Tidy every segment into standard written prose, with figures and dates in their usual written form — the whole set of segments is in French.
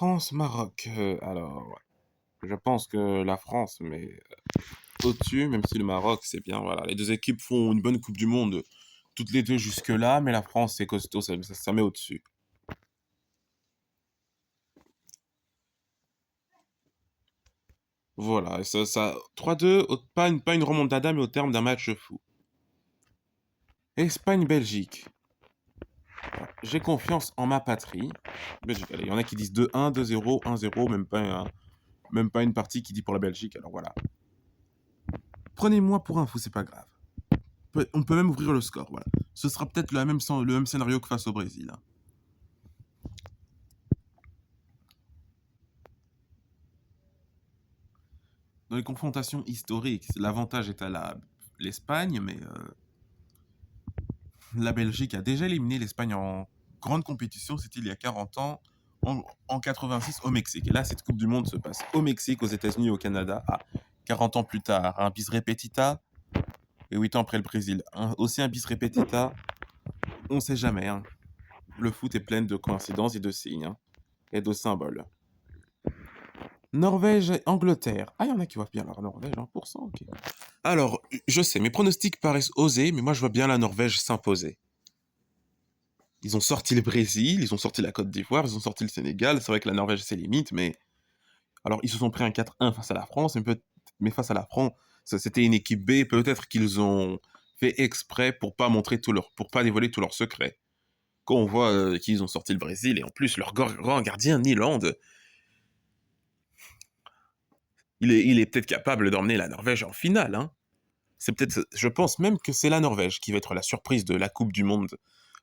France-Maroc. Alors, je pense que la France, mais au-dessus, même si le Maroc, c'est bien. Voilà, les deux équipes font une bonne Coupe du Monde, toutes les deux jusque-là, mais la France, c'est costaud, ça met au-dessus. Voilà, et ça 3-2, pas une remontada, mais au terme d'un match fou. Espagne-Belgique. J'ai confiance en ma patrie. Belgique, allez, il y en a qui disent 2-1, 2-0, 1-0, même pas une partie qui dit pour la Belgique, alors voilà. Prenez-moi pour un fou, c'est pas grave. On peut même ouvrir le score, voilà. Ce sera peut-être le même scénario que face au Brésil, hein. Dans les confrontations historiques, l'avantage est à l'Espagne, mais la Belgique a déjà éliminé l'Espagne en grande compétition, c'était il y a 40 ans, en 86 au Mexique. Et là, cette Coupe du Monde se passe au Mexique, aux États-Unis, au Canada, 40 ans plus tard, un bis repetita, et 8 ans après le Brésil, aussi un bis repetita, on sait jamais, hein. Le foot est plein de coïncidences et de signes, hein, et de symboles. Norvège et Angleterre. Ah, il y en a qui voient bien la Norvège, 1%, ok. Alors, je sais, mes pronostics paraissent osés, mais moi je vois bien la Norvège s'imposer. Ils ont sorti le Brésil, ils ont sorti la Côte d'Ivoire, ils ont sorti le Sénégal. C'est vrai que la Norvège, c'est limite, mais. Alors, ils se sont pris un 4-1 face à la France, mais face à la France, c'était une équipe B. Peut-être qu'ils ont fait exprès pour pas pour pas dévoiler tous leurs secrets. Quand on voit qu'ils ont sorti le Brésil, et en plus, leur grand gardien, Nyland, il est peut-être capable d'emmener la Norvège en finale, hein. Je pense même que c'est la Norvège qui va être la surprise de la Coupe du Monde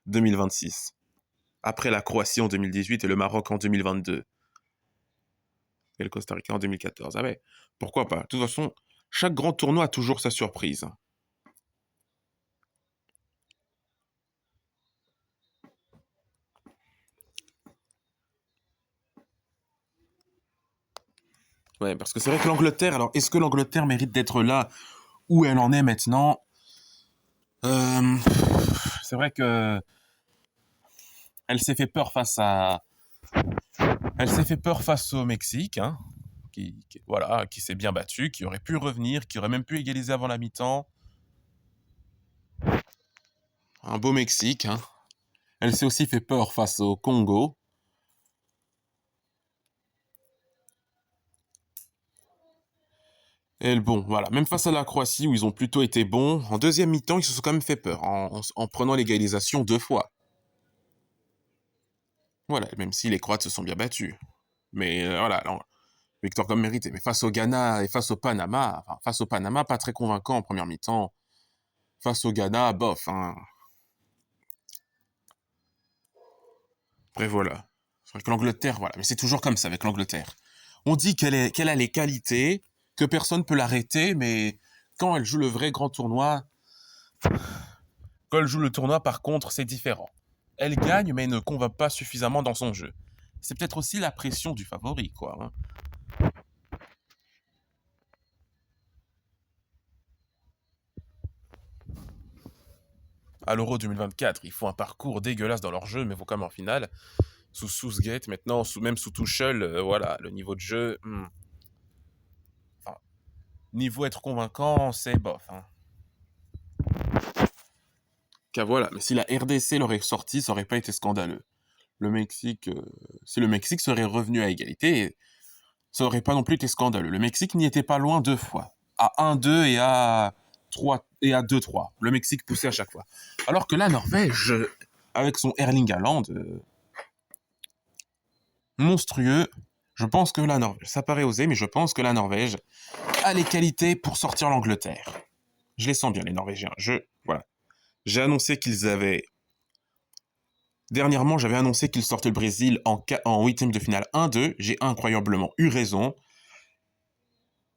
2026. Après la Croatie en 2018 et le Maroc en 2022. Et le Costa Rica en 2014. Ah ouais, pourquoi pas. De toute façon, chaque grand tournoi a toujours sa surprise. Ouais, parce que c'est vrai que l'Angleterre, alors est-ce que l'Angleterre mérite d'être là où elle en est maintenant? Euh, c'est vrai que elle s'est fait peur elle s'est fait peur face au Mexique, hein, voilà, qui s'est bien battu, qui aurait pu revenir, qui aurait même pu égaliser avant la mi-temps. Un beau Mexique, hein. Elle s'est aussi fait peur face au Congo. Et bon, voilà, même face à la Croatie où ils ont plutôt été bons, en deuxième mi-temps, ils se sont quand même fait peur en prenant l'égalisation 2 fois. Voilà, même si les Croates se sont bien battus. Mais voilà, non, victoire comme méritée. Mais face au Ghana et face au Panama, pas très convaincant en première mi-temps. Face au Ghana, bof, hein. Après voilà. C'est vrai que l'Angleterre, voilà, mais c'est toujours comme ça avec l'Angleterre. On dit qu'elle a les qualités, que personne ne peut l'arrêter, mais quand elle joue le vrai grand tournoi, quand elle joue le tournoi, par contre, c'est différent. Elle gagne, mais ne convainc pas suffisamment dans son jeu. C'est peut-être aussi la pression du favori, quoi, hein. À l'Euro 2024, ils font un parcours dégueulasse dans leur jeu, mais vont quand même en finale. Sous Southgate, maintenant, même sous Tuchel, voilà, le niveau de jeu. Enfin, niveau être convaincant, c'est bof, hein. Car voilà, mais si la RDC l'aurait sorti, ça aurait pas été scandaleux. Le Mexique, si le Mexique serait revenu à égalité, ça aurait pas non plus été scandaleux. Le Mexique n'y était pas loin 2 fois. À 1-2 et à 3 et à 2-3. Le Mexique poussait à chaque fois. Alors que la Norvège, avec son Erling Haaland, monstrueux, je pense que la Norvège, ça paraît osé, mais je pense que la Norvège a les qualités pour sortir l'Angleterre. Je les sens bien, les Norvégiens. Voilà. J'ai annoncé qu'ils avaient. Dernièrement, j'avais annoncé qu'ils sortaient le Brésil en huitième de finale 1-2. J'ai incroyablement eu raison.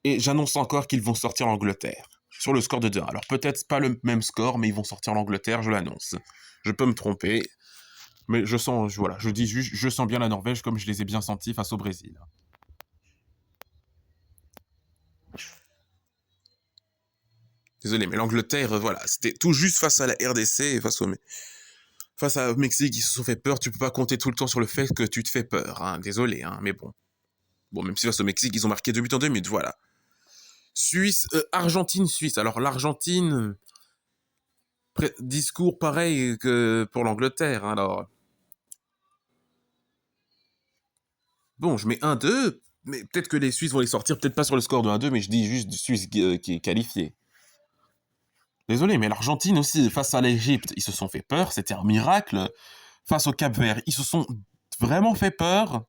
Et j'annonce encore qu'ils vont sortir l'Angleterre sur le score de 2-1. Alors peut-être pas le même score, mais ils vont sortir l'Angleterre, je l'annonce. Je peux me tromper, mais voilà, je dis juste, je sens bien la Norvège comme je les ai bien sentis face au Brésil. Désolé, mais l'Angleterre, voilà, c'était tout juste face à la RDC et Face au Mexique, ils se sont fait peur. Tu peux pas compter tout le temps sur le fait que tu te fais peur. Hein. Désolé, hein, mais bon. Bon, même si face au Mexique, ils ont marqué 2 buts en 2 minutes, voilà. Suisse, Argentine, Suisse. Alors l'Argentine, discours pareil que pour l'Angleterre. Hein, alors bon, je mets 1-2, mais peut-être que les Suisses vont les sortir, peut-être pas sur le score de 1-2, mais je dis juste Suisse qui est qualifié. Désolé, mais l'Argentine aussi, face à l'Égypte, ils se sont fait peur, c'était un miracle. Face au Cap-Vert, ils se sont vraiment fait peur.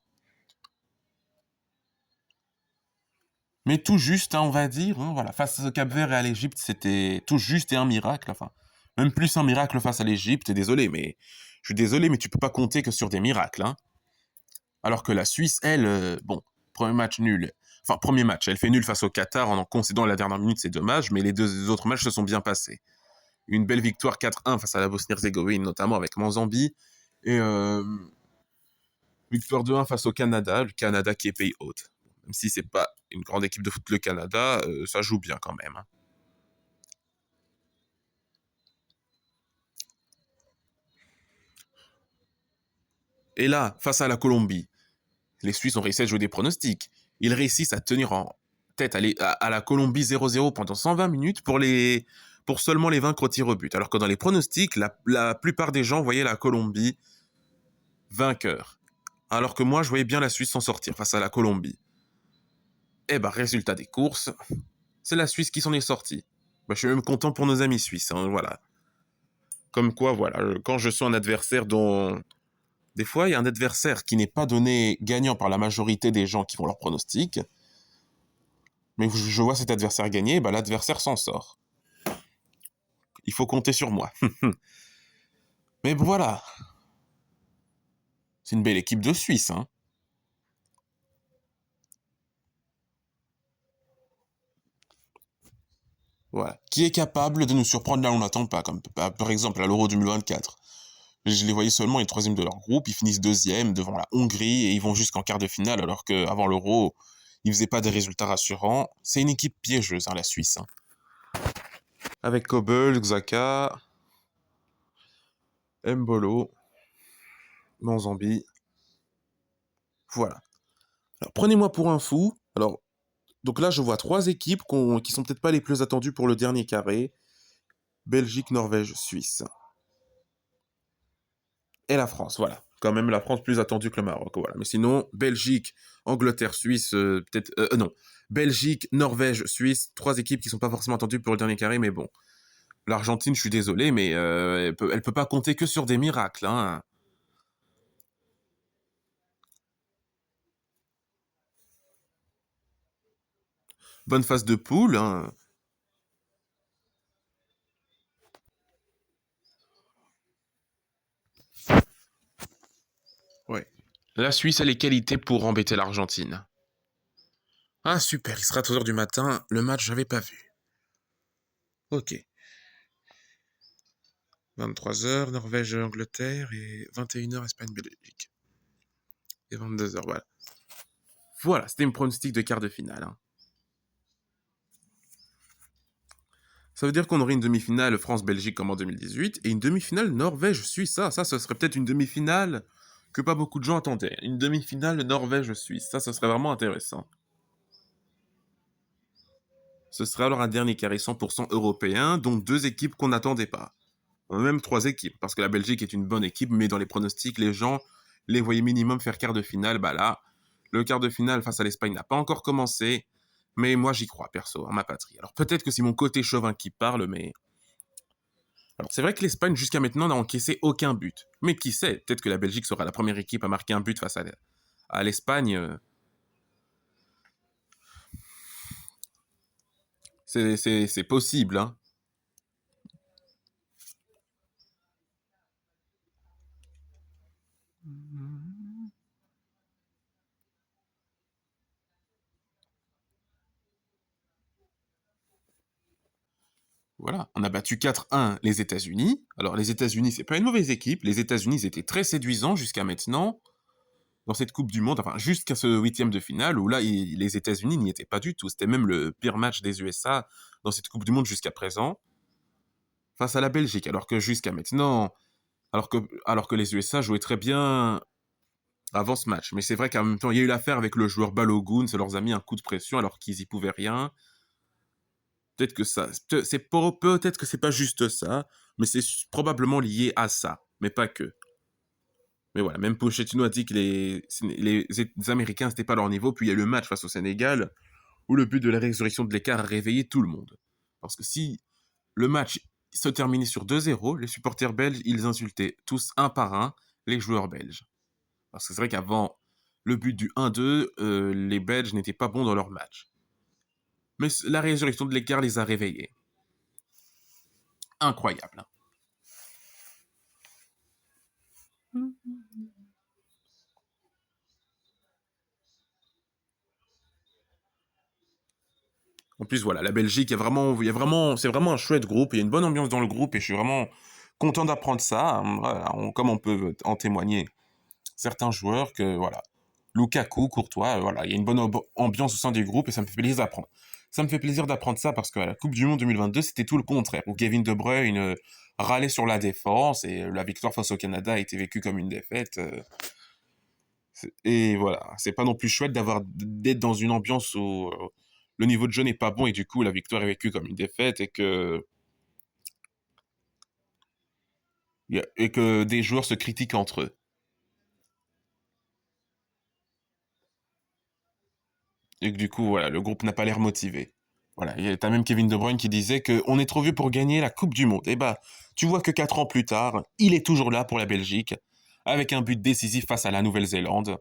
Mais tout juste, hein, on va dire. Hein, voilà. Face au Cap-Vert et à l'Égypte, c'était tout juste et un miracle. Enfin, même plus un miracle face à l'Égypte. Désolé, mais je suis désolé, mais tu peux pas compter que sur des miracles. Hein. Alors que la Suisse, elle, bon, premier match nul. Enfin, premier match, elle fait nul face au Qatar en concédant la dernière minute, c'est dommage, mais les 2 autres matchs se sont bien passés. Une belle victoire 4-1 face à la Bosnie-Herzégovine, notamment avec Mozambique. Et victoire 2-1 face au Canada, le Canada qui est pays hôte. Même si c'est pas une grande équipe de foot, le Canada, ça joue bien quand même. Hein. Et là, face à la Colombie, les Suisses ont réussi à jouer des pronostics. Ils réussissent à tenir en tête à la Colombie 0-0 pendant 120 minutes pour seulement les vaincre au tir au but. Alors que dans les pronostics, la plupart des gens voyaient la Colombie vainqueur. Alors que moi, je voyais bien la Suisse s'en sortir face à la Colombie. Eh ben, résultat des courses, c'est la Suisse qui s'en est sortie. Ben, je suis même content pour nos amis suisses, hein, voilà. Comme quoi, voilà, quand je suis un adversaire dont... Des fois, il y a un adversaire qui n'est pas donné gagnant par la majorité des gens qui font leur pronostic, mais je vois cet adversaire gagner, ben, l'adversaire s'en sort. Il faut compter sur moi. Mais voilà, c'est une belle équipe de Suisse, hein. Voilà. Qui est capable de nous surprendre là où on n'attend pas, comme par exemple à l'Euro 2024. Je les voyais seulement les troisièmes de leur groupe, ils finissent deuxième devant la Hongrie et ils vont jusqu'en quart de finale alors qu'avant l'Euro, ils faisaient pas des résultats rassurants. C'est une équipe piégeuse, hein, la Suisse. Hein. Avec Kobel, Xhaka, Mbolo, Manzambi. Voilà. Alors prenez-moi pour un fou. Alors, donc là, je vois 3 équipes qui sont peut-être pas les plus attendues pour le dernier carré. Belgique, Norvège, Suisse. Et la France, voilà. Quand même la France plus attendue que le Maroc, voilà. Mais sinon, Belgique, Angleterre, Suisse, peut-être... non. Belgique, Norvège, Suisse, 3 équipes qui sont pas forcément attendues pour le dernier carré, mais bon. L'Argentine, je suis désolé, mais elle peut pas compter que sur des miracles, hein. Bonne phase de poule, hein. Ouais. La Suisse a les qualités pour embêter l'Argentine. Ah super, il sera 3 heures du matin, le match j'avais pas vu. Ok. 23 heures, Norvège, Angleterre et 21 heures, Espagne, Belgique. Et 22 heures, voilà. Voilà, c'était une pronostic de quart de finale. Hein. Ça veut dire qu'on aurait une demi-finale France-Belgique comme en 2018 et une demi-finale Norvège-Suisse. Ça, ce serait peut-être une demi-finale que pas beaucoup de gens attendaient. Une demi-finale Norvège-Suisse. Ça serait vraiment intéressant. Ce serait alors un dernier carré 100% européen, dont 2 équipes qu'on n'attendait pas. Même 3 équipes, parce que la Belgique est une bonne équipe, mais dans les pronostics, les gens les voyaient minimum faire quart de finale. Bah là, le quart de finale face à l'Espagne n'a pas encore commencé, mais moi j'y crois, perso, à ma patrie. Alors peut-être que c'est mon côté chauvin qui parle, mais... Alors c'est vrai que l'Espagne jusqu'à maintenant n'a encaissé aucun but. Mais qui sait, peut-être que la Belgique sera la première équipe à marquer un but face à l'Espagne. C'est possible, hein. Voilà, on a battu 4-1 les États-Unis. Alors les États-Unis, c'est pas une mauvaise équipe. Les États-Unis étaient très séduisants jusqu'à maintenant dans cette Coupe du Monde, enfin jusqu'à ce huitième de finale où là les États-Unis n'y étaient pas du tout. C'était même le pire match des USA dans cette Coupe du Monde jusqu'à présent face à la Belgique. Alors que jusqu'à maintenant, Alors que les USA jouaient très bien avant ce match. Mais c'est vrai qu'en même temps, il y a eu l'affaire avec le joueur Balogun, ça leur a mis un coup de pression alors qu'ils y pouvaient rien. Peut-être que ça, peut-être que c'est pas juste ça, mais c'est probablement lié à ça, mais pas que. Mais voilà, même Pochettino a dit que les Américains n'étaient pas à leur niveau, puis il y a eu le match face au Sénégal, où le but de la résurrection de l'écart a réveillé tout le monde. Parce que si le match se terminait sur 2-0, les supporters belges, ils insultaient tous un par un les joueurs belges. Parce que c'est vrai qu'avant le but du 1-2, les Belges n'étaient pas bons dans leur match. Mais la résurrection de l'écart les a réveillés. Incroyable. En plus, voilà, la Belgique, c'est vraiment un chouette groupe. Il y a une bonne ambiance dans le groupe et je suis vraiment content d'apprendre ça. Voilà, comme on peut en témoigner certains joueurs que, voilà, Lukaku, Courtois, voilà, il y a une bonne ambiance au sein du groupe et ça me fait plaisir d'apprendre. Ça me fait plaisir d'apprendre ça parce que la Coupe du Monde 2022, c'était tout le contraire, où Kevin De Bruyne râlait sur la défense et la victoire face au Canada a été vécue comme une défaite. Et voilà, c'est pas non plus chouette d'être dans une ambiance où le niveau de jeu n'est pas bon et du coup la victoire est vécue comme une défaite et que des joueurs se critiquent entre eux. Et que du coup, voilà, le groupe n'a pas l'air motivé. Voilà, t'as même Kevin De Bruyne qui disait qu'on est trop vieux pour gagner la Coupe du Monde. Et bah, tu vois que 4 ans plus tard, il est toujours là pour la Belgique, avec un but décisif face à la Nouvelle-Zélande.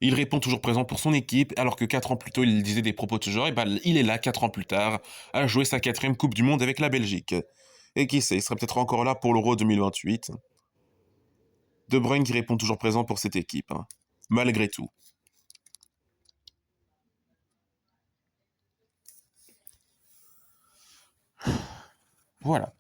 Il répond toujours présent pour son équipe, alors que 4 ans plus tôt, il disait des propos de ce genre. Et bah, il est là 4 ans plus tard, à jouer sa 4e Coupe du Monde avec la Belgique. Et qui sait, il sera peut-être encore là pour l'Euro 2028. De Bruyne qui répond toujours présent pour cette équipe, hein, malgré tout. Voilà.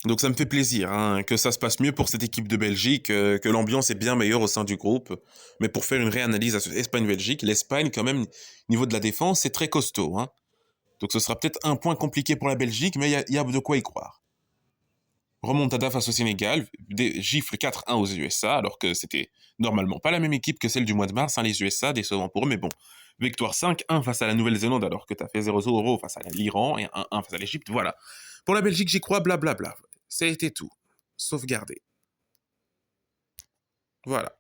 Donc ça me fait plaisir hein, que ça se passe mieux pour cette équipe de Belgique, que l'ambiance est bien meilleure au sein du groupe. Mais pour faire une réanalyse à Espagne-Belgique, l'Espagne, quand même, niveau de la défense, c'est très costaud. Hein. Donc ce sera peut-être un point compliqué pour la Belgique, mais il y a de quoi y croire. Remontada face au Sénégal, des gifles 4-1 aux USA, alors que c'était normalement pas la même équipe que celle du mois de mars, hein, les USA, décevant pour eux, mais bon. Victoire 5-1 face à la Nouvelle-Zélande, alors que tu as fait 0-0 face à l'Iran et 1-1 face à l'Égypte, voilà. Pour la Belgique, j'y crois, blablabla. Ça a été tout. Sauvegardé. Voilà.